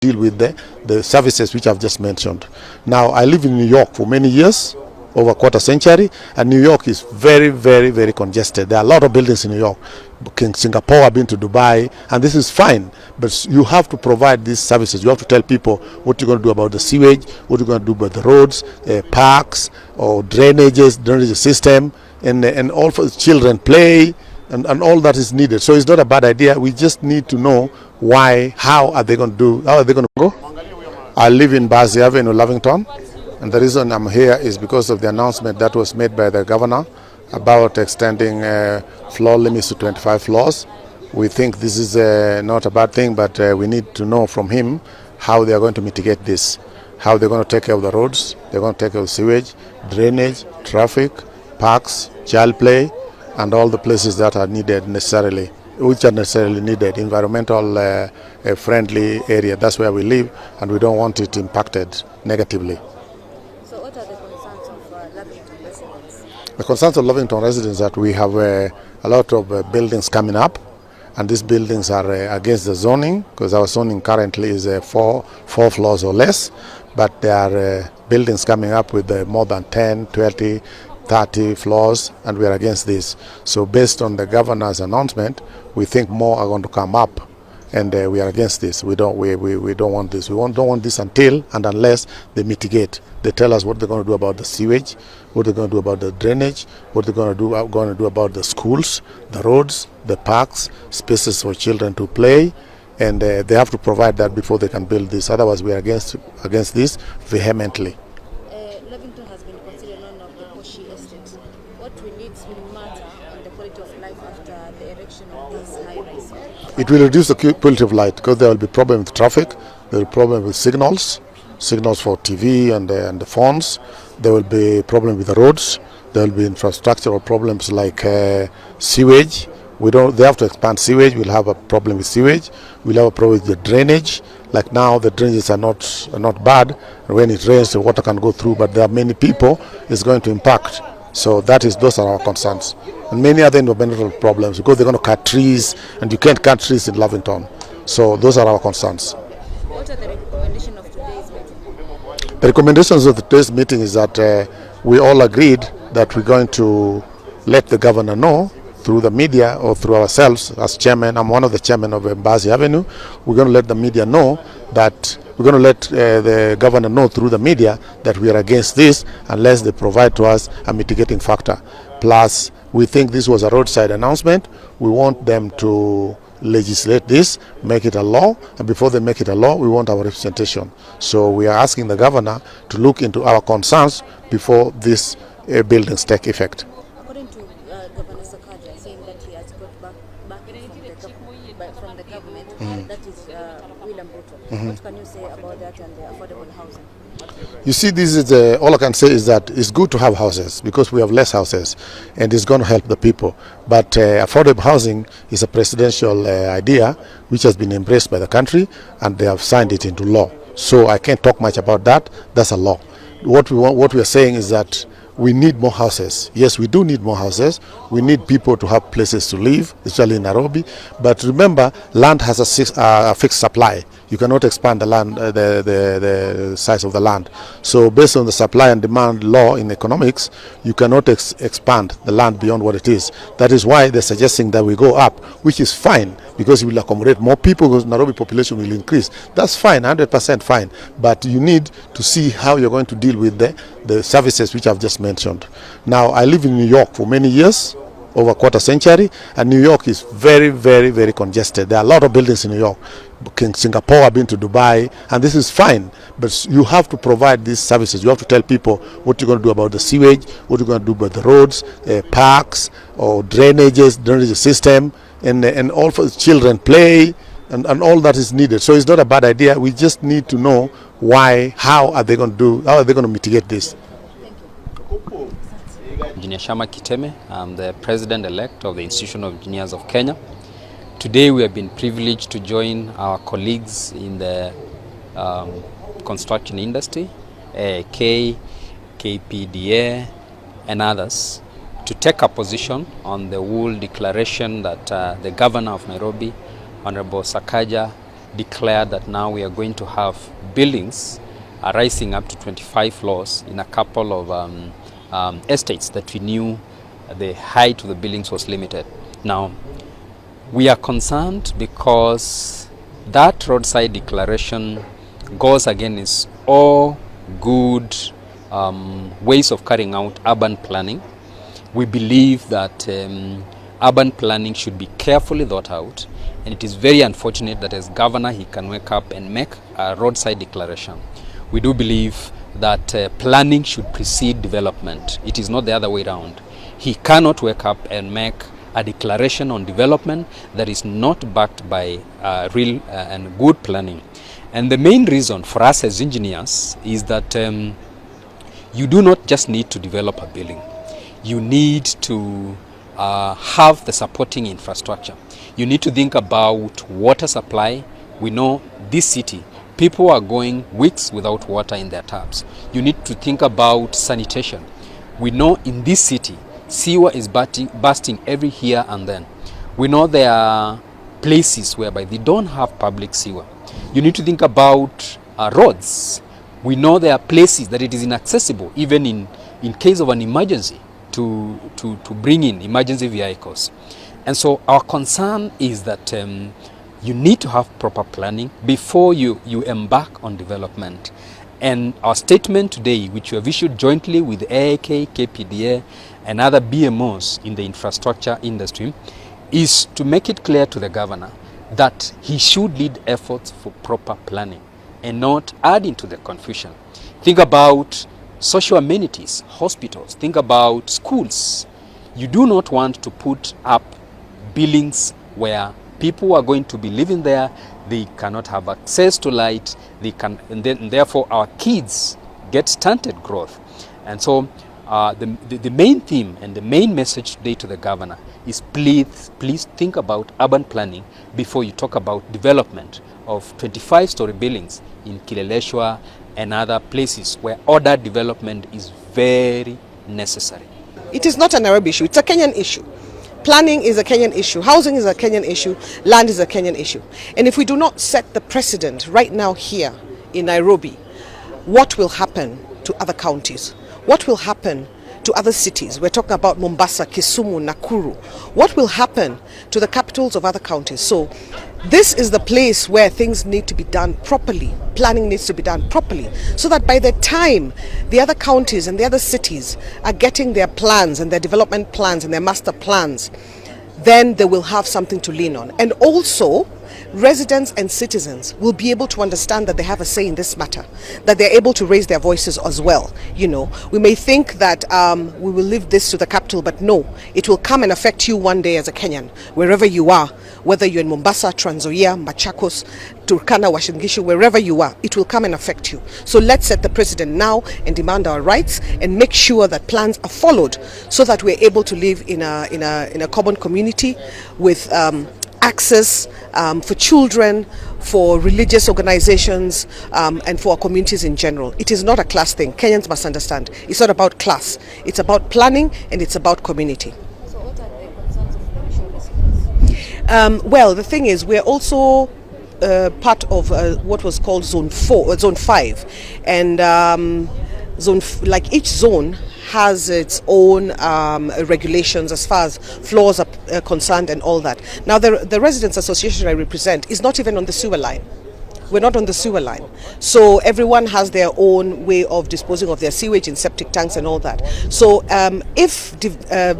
deal with the services which I've just mentioned. Now, I live in New York for many years, over a quarter century, and New York is very, very, very congested. There are a lot of buildings in New York. Singapore, I've been to Dubai, and this is fine, but you have to provide these services. You have to tell people what you're going to do about the sewage, what you're going to do about the roads, parks, or drainage system, and all for children play, and all that is needed. So it's not a bad idea. We just need to know how are they going to go? I live in Bazi Avenue, Lavington, and the reason I'm here is because of the announcement that was made by the governor about extending floor limits to 25 floors. We think this is not a bad thing, but we need to know from him how they are going to mitigate this, how they're going to take care of the roads, they're going to take care of sewage, drainage, traffic, parks, child play, and all the places that are needed necessarily, which are necessarily needed, environmental friendly area. That's where we live, and we don't want it impacted negatively. So what are the concerns of Lavington residents? The concerns of Lavington residents that we have a lot of buildings coming up, and these buildings are against the zoning, because our zoning currently is 4 floors or less, but there are buildings coming up with more than 10, 20, 30 floors, and we are against this. So based on the governor's announcement, we think more are going to come up, and we are against this. We don't want this. We don't want this until and unless they mitigate. They tell us what they're going to do about the sewage, what they're going to do about the drainage, what they're going to do about the schools, the roads, the parks, spaces for children to play, and they have to provide that before they can build this. Otherwise, we are against this vehemently. Lavington has been considered one of the pushy estates. What will matter on the quality of life after the erection of this high-rise? It will reduce the quality of light, because there will be problem with traffic, there will be problem with signals for TV and the phones. There will be problem with the roads. There will be infrastructural problems like sewage. They have to expand sewage. We'll have a problem with sewage. We'll have a problem with the drainage. Like now, the drainages are not bad. When it rains, the water can go through, but there are many people it's going to impact. So those are our concerns. And many other environmental problems, because they're going to cut trees, and you can't cut trees in Lavington. So those are our concerns. What are the recommendations of today's meeting? The recommendations of today's meeting is that we all agreed that we're going to let the governor know through the media or through ourselves as chairman. I'm one of the chairmen of Bazi Avenue. We're going to let the media know that we're going to let the governor know through the media that we are against this unless they provide to us a mitigating factor. Plus, we think this was a roadside announcement. We want them to legislate this, make it a law, and before they make it a law, we want our representation. So we are asking the governor to look into our concerns before these buildings take effect. According to Governor Sakaja, saying that he has got back from the government, that is William Ruto. What can you say about that and the affordable housing? You see, this is all I can say is that it's good to have houses because we have less houses, and it's going to help the people. But affordable housing is a presidential idea which has been embraced by the country, and they have signed it into law. So I can't talk much about that. That's a law. What we are saying is that we need more houses. Yes, we do need more houses. We need people to have places to live, especially in Nairobi. But remember, land has a fixed supply. You cannot expand the land, the size of the land. So based on the supply and demand law in economics, you cannot expand the land beyond what it is. That is why they're suggesting that we go up, which is fine, because it will accommodate more people, because Nairobi population will increase. That's fine, 100% fine. But you need to see how you're going to deal with the services which I've just mentioned. Now, I live in New York for many years, over a quarter century, and New York is very, very, very congested. There are a lot of buildings in New York. Singapore, I've been to Dubai, and this is fine, but you have to provide these services. You have to tell people what you're going to do about the sewage, what you're going to do about the roads, parks, or drainage system, and all for children play, and all that is needed. So it's not a bad idea. We just need to know how are they going to mitigate this. Engineer Shama Kiteme, I'm the President-elect of the Institution of Engineers of Kenya. Today we have been privileged to join our colleagues in the construction industry, KPDA and others, to take a position on the whole declaration that the Governor of Nairobi, Honorable Sakaja, declared that now we are going to have buildings rising up to 25 floors in a couple of estates that we knew the height of the buildings was limited. Now, we are concerned because that roadside declaration goes against all good ways of carrying out urban planning. We believe that urban planning should be carefully thought out, and it is very unfortunate that as governor he can wake up and make a roadside declaration. We do believe that planning should precede development. It is not the other way around. He cannot wake up and make a declaration on development that is not backed by real and good planning. And the main reason for us as engineers is that you do not just need to develop a building. You need to have the supporting infrastructure. You need to think about water supply. We know this city, people are going weeks without water in their taps. You need to think about sanitation. We know in this city, sewer is bursting every here and then. We know there are places whereby they don't have public sewer. You need to think about roads. We know there are places that it is inaccessible, even in case of an emergency, to bring in emergency vehicles. And so our concern is that you need to have proper planning before you embark on development. And our statement today, which we have issued jointly with AAK, KPDA, and other BMOs in the infrastructure industry, is to make it clear to the governor that he should lead efforts for proper planning and not add into the confusion. Think about social amenities, hospitals, think about schools. You do not want to put up buildings where people are going to be living there, they cannot have access to light, and therefore our kids get stunted growth. And so the main theme and the main message today to the governor is please think about urban planning before you talk about development of 25-story buildings in Kileleshwa and other places where ordered development is very necessary. It is not a Nairobi issue, it's a Kenyan issue. Planning is a Kenyan issue, housing is a Kenyan issue, land is a Kenyan issue. And if we do not set the precedent right now here in Nairobi, what will happen to other counties? What will happen to other cities? We're talking about Mombasa, Kisumu, Nakuru. What will happen to the capitals of other counties? So this is the place where things need to be done properly. Planning needs to be done properly so that by the time the other counties and the other cities are getting their plans and their development plans and their master plans, then they will have something to lean on. And also, residents and citizens will be able to understand that they have a say in this matter, that they're able to raise their voices as well. You know, we may think that we will leave this to the capital, but no, it will come and affect you one day as a Kenyan, wherever you are, whether you're in Mombasa, Trans Nzoia, Machakos, Turkana, Uasin Gishu, wherever you are, it will come and affect you. So let's set the precedent now and demand our rights and make sure that plans are followed so that we're able to live in a common community with access for children, for religious organizations, and for our communities in general. It is not a class thing. Kenyans must understand. It's not about class. It's about planning and it's about community. So what are the concerns of the initial residents? Well, the thing is, we're also part of what was called Zone 5, and like each zone has its own regulations as far as floors are concerned and all that. Now, the Residents Association I represent is not even on the sewer line. We're not on the sewer line. So everyone has their own way of disposing of their sewage in septic tanks and all that. So if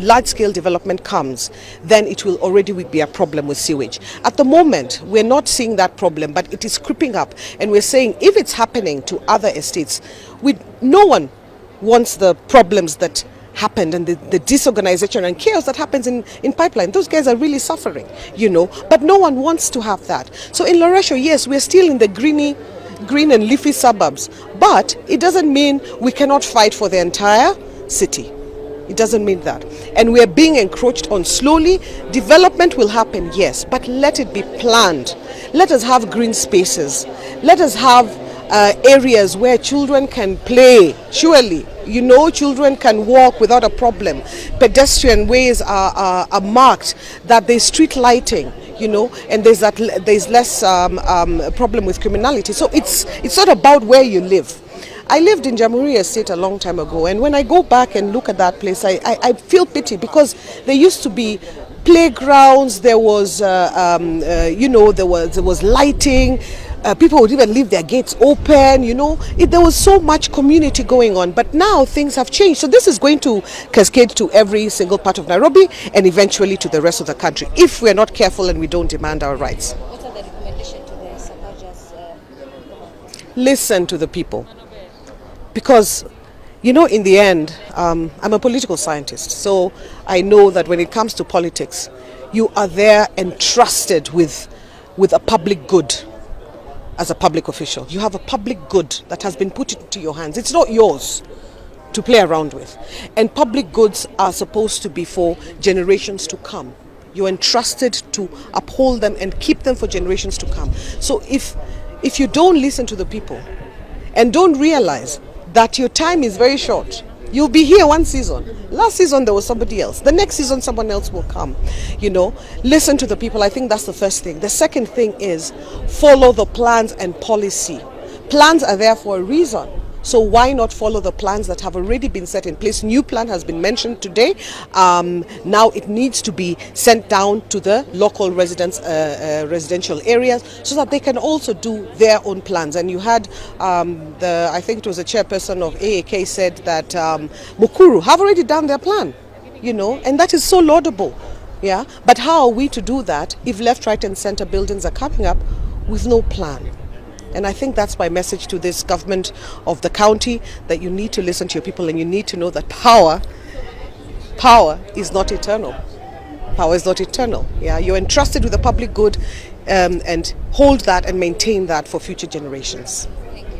large-scale development comes, then it will already be a problem with sewage. At the moment, we're not seeing that problem, but it is creeping up. And we're saying if it's happening to other estates, no one wants the problems that happened and the disorganization and chaos that happens in pipeline. Those guys are really suffering, you know, but no one wants to have that. So in Loresho, yes, we're still in the green and leafy suburbs, but it doesn't mean we cannot fight for the entire city. It doesn't mean that. And we're being encroached on slowly. Development will happen, yes, but let it be planned. Let us have green spaces. Let us have areas where children can play. Surely, children can walk without a problem. Pedestrian ways are marked, that there's street lighting, and there's less problem with criminality. So it's not about where you live. I lived in Jamhuri Estate a long time ago, and when I go back and look at that place, I feel pity, because there used to be playgrounds, there was there was lighting. People would even leave their gates open, there was so much community going on. But now things have changed. So this is going to cascade to every single part of Nairobi and eventually to the rest of the country if we're not careful and we don't demand our rights. What are the recommendations to the Sakajas? Listen to the people. Because, in the end, I'm a political scientist. So I know that when it comes to politics, you are there entrusted with a public good. As a public official, you have a public good that has been put into your hands. It's not yours to play around with. And public goods are supposed to be for generations to come. You're entrusted to uphold them and keep them for generations to come. So if you don't listen to the people and don't realize that your time is very short, you'll be here one season. Last season there was somebody else. The next season someone else will come. Listen to the people. I think that's the first thing. The second thing is follow the plans and policy. Plans are there for a reason. So why not follow the plans that have already been set in place? New plan has been mentioned today. Now it needs to be sent down to the local residential areas so that they can also do their own plans. And you had I think it was the chairperson of AAK said that Mukuru have already done their plan, and that is so laudable. Yeah, but how are we to do that if left, right, and center buildings are coming up with no plan? And I think that's my message to this government of the county, that you need to listen to your people and you need to know that power is not eternal. Power is not eternal. Yeah, you're entrusted with the public good, and hold that and maintain that for future generations. Thank you.